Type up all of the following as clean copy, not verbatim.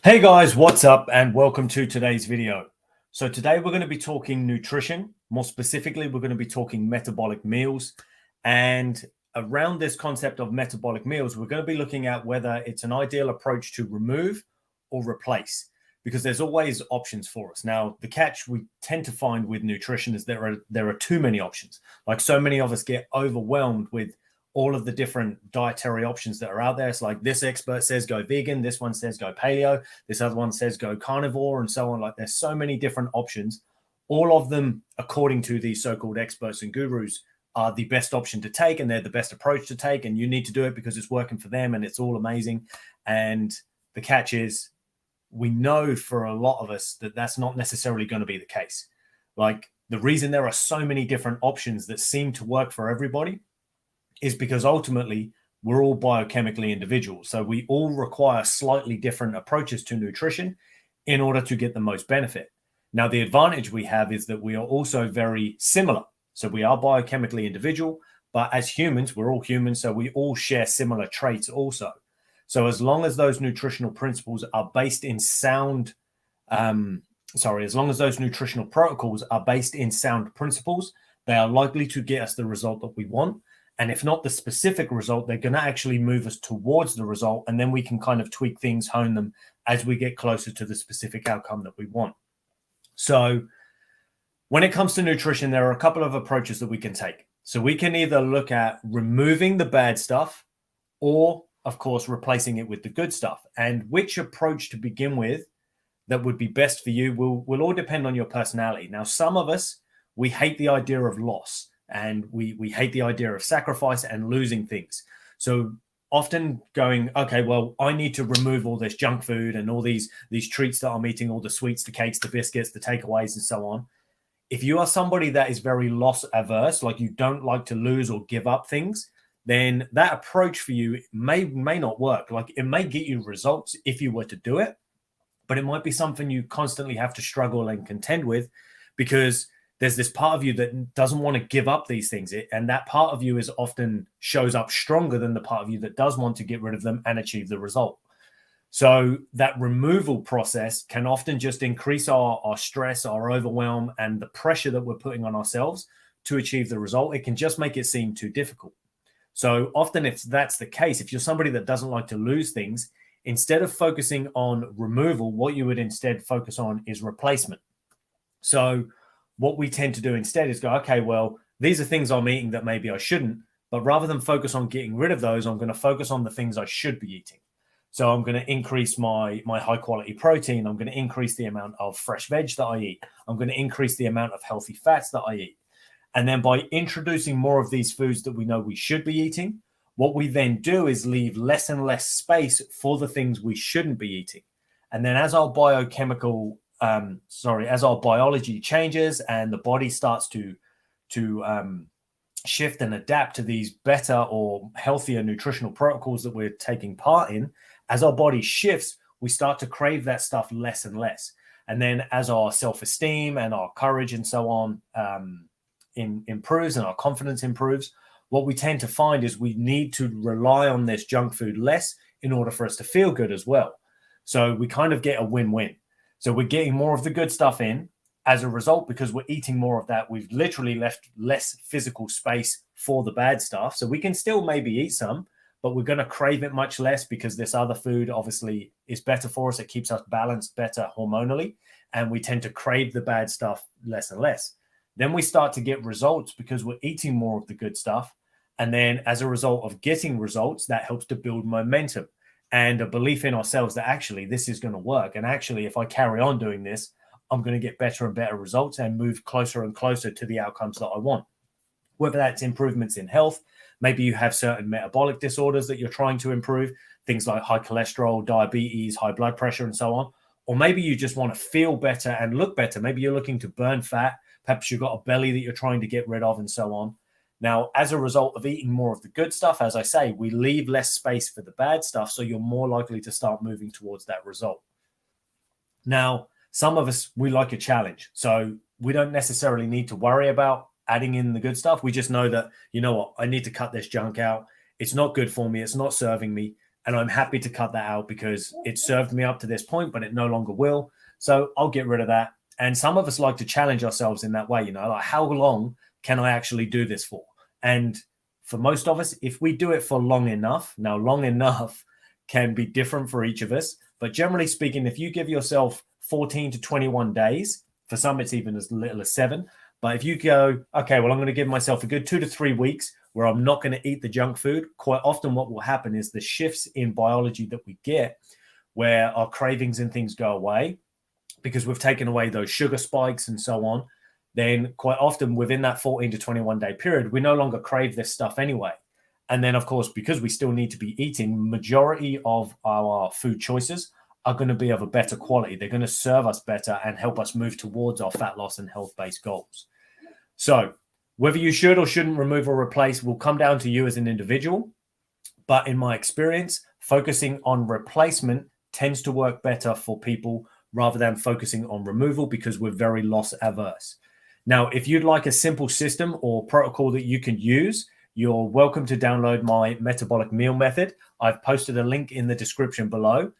Hey guys, what's up and welcome to today's video. So today we're going to be talking nutrition. More specifically, we're going to be talking metabolic meals. And around this concept of metabolic meals, we're going to be looking at whether it's an ideal approach to remove or replace, because there's always options for us. Now, the catch we tend to find with nutrition is there are too many options. Like, so many of us get overwhelmed with all of the different dietary options that are out there. It's like, this expert says go vegan, this one says go paleo, this other one says go carnivore, and so on. Like, there's so many different options. All of them, according to these so-called experts and gurus, are the best option to take, and they're the best approach to take, and you need to do it because it's working for them and it's all amazing. And the catch is, we know for a lot of us that that's not necessarily going to be the case. Like, the reason there are so many different options that seem to work for everybody is because ultimately we're all biochemically individuals. So we all require slightly different approaches to nutrition in order to get the most benefit. Now, the advantage we have is that we are also very similar. So we are biochemically individual, but as humans, we're all humans. So we all share similar traits also. So as long as those nutritional principles are based in sound, as long as those nutritional protocols are based in sound principles, they are likely to get us the result that we want. And if not the specific result, they're going to actually move us towards the result. And then we can kind of tweak things, hone them as we get closer to the specific outcome that we want. So when it comes to nutrition, there are a couple of approaches that we can take. So we can either look at removing the bad stuff or, of course, replacing it with the good stuff. And which approach to begin with that would be best for you will all depend on your personality. Now, some of us, we hate the idea of loss. And we hate the idea of sacrifice and losing things. So often going, okay, well, I need to remove all this junk food and all these treats that I'm eating, all the sweets, the cakes, the biscuits, the takeaways, and so on. If you are somebody that is very loss averse, like you don't like to lose or give up things, then that approach for you may not work. Like, it may get you results if you were to do it, but it might be something you constantly have to struggle and contend with, because there's this part of you that doesn't want to give up these things. And that part of you is often shows up stronger than the part of you that does want to get rid of them and achieve the result. So that removal process can often just increase our stress, our overwhelm, and the pressure that we're putting on ourselves to achieve the result. It can just make it seem too difficult. So often, if that's the case, if you're somebody that doesn't like to lose things, instead of focusing on removal, what you would instead focus on is replacement. So what we tend to do instead is go, okay, well, these are things I'm eating that maybe I shouldn't, but rather than focus on getting rid of those, I'm going to focus on the things I should be eating. So I'm going to increase my high quality protein. I'm going to increase the amount of fresh veg that I eat. I'm going to increase the amount of healthy fats that I eat. And then by introducing more of these foods that we know we should be eating, what we then do is leave less and less space for the things we shouldn't be eating. And then as our as our biology changes and the body starts to shift and adapt to these better or healthier nutritional protocols that we're taking part in, as our body shifts, we start to crave that stuff less and less. And then as our self-esteem and our courage and so on improves and our confidence improves, what we tend to find is we need to rely on this junk food less in order for us to feel good as well. So we kind of get a win-win. So we're getting more of the good stuff in. As a result, because we're eating more of that, we've literally left less physical space for the bad stuff. So we can still maybe eat some, but we're going to crave it much less because this other food obviously is better for us. It keeps us balanced better hormonally, and we tend to crave the bad stuff less and less. Then we start to get results because we're eating more of the good stuff. And then as a result of getting results, that helps to build momentum and a belief in ourselves that actually this is going to work. And actually, if I carry on doing this, I'm going to get better and better results and move closer and closer to the outcomes that I want. Whether that's improvements in health, maybe you have certain metabolic disorders that you're trying to improve, things like high cholesterol, diabetes, high blood pressure, and so on. Or maybe you just want to feel better and look better. Maybe you're looking to burn fat. Perhaps you've got a belly that you're trying to get rid of and so on. Now, as a result of eating more of the good stuff, as I say, we leave less space for the bad stuff. So you're more likely to start moving towards that result. Now, some of us, we like a challenge. So we don't necessarily need to worry about adding in the good stuff. We just know that, you know what, I need to cut this junk out. It's not good for me. It's not serving me. And I'm happy to cut that out because it served me up to this point, but it no longer will. So I'll get rid of that. And some of us like to challenge ourselves in that way, you know, like how long can I actually do this for? And for most of us, if we do it for long enough, now long enough can be different for each of us. But generally speaking, if you give yourself 14 to 21 days, for some it's even as little as 7. But if you go, okay, well, I'm going to give myself a good 2 to 3 weeks where I'm not going to eat the junk food, quite often what will happen is the shifts in biology that we get where our cravings and things go away because we've taken away those sugar spikes and so on, then quite often within that 14 to 21 day period, we no longer crave this stuff anyway. And then, of course, because we still need to be eating, majority of our food choices are going to be of a better quality. They're going to serve us better and help us move towards our fat loss and health-based goals. So whether you should or shouldn't remove or replace will come down to you as an individual. But in my experience, focusing on replacement tends to work better for people rather than focusing on removal because we're very loss averse. Now, if you'd like a simple system or protocol that you can use, you're welcome to download my metabolic meal method. I've posted a link in the description below.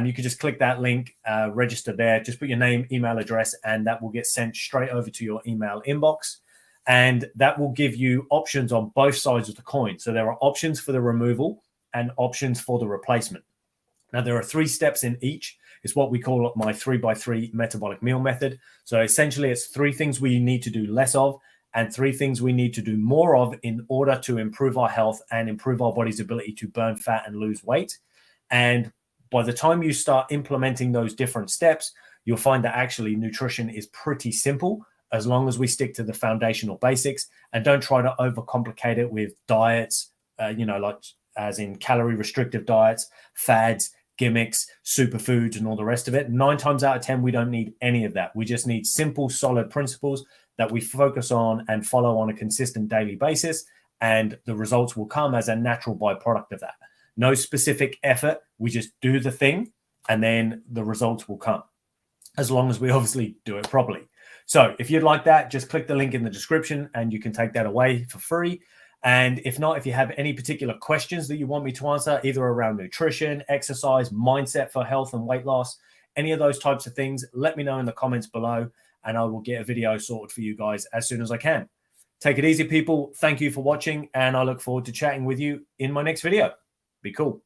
You can just click that link, register there, just put your name, email address, and that will get sent straight over to your email inbox. And that will give you options on both sides of the coin. So there are options for the removal and options for the replacement. Now, there are 3 steps in each. It's what we call my 3x3 metabolic meal method. So essentially, it's 3 things we need to do less of and 3 things we need to do more of in order to improve our health and improve our body's ability to burn fat and lose weight. And by the time you start implementing those different steps, you'll find that actually nutrition is pretty simple as long as we stick to the foundational basics and don't try to overcomplicate it with diets, like as in calorie restrictive diets, fads, gimmicks, superfoods, and all the rest of it. 9 times out of 10, we don't need any of that. We just need simple, solid principles that we focus on and follow on a consistent daily basis. And the results will come as a natural byproduct of that. No specific effort. We just do the thing and then the results will come as long as we obviously do it properly. So if you'd like that, just click the link in the description and you can take that away for free. And if not, if you have any particular questions that you want me to answer, either around nutrition, exercise, mindset for health and weight loss, any of those types of things, let me know in the comments below and I will get a video sorted for you guys as soon as I can. Take it easy, people. Thank you for watching and I look forward to chatting with you in my next video. Be cool.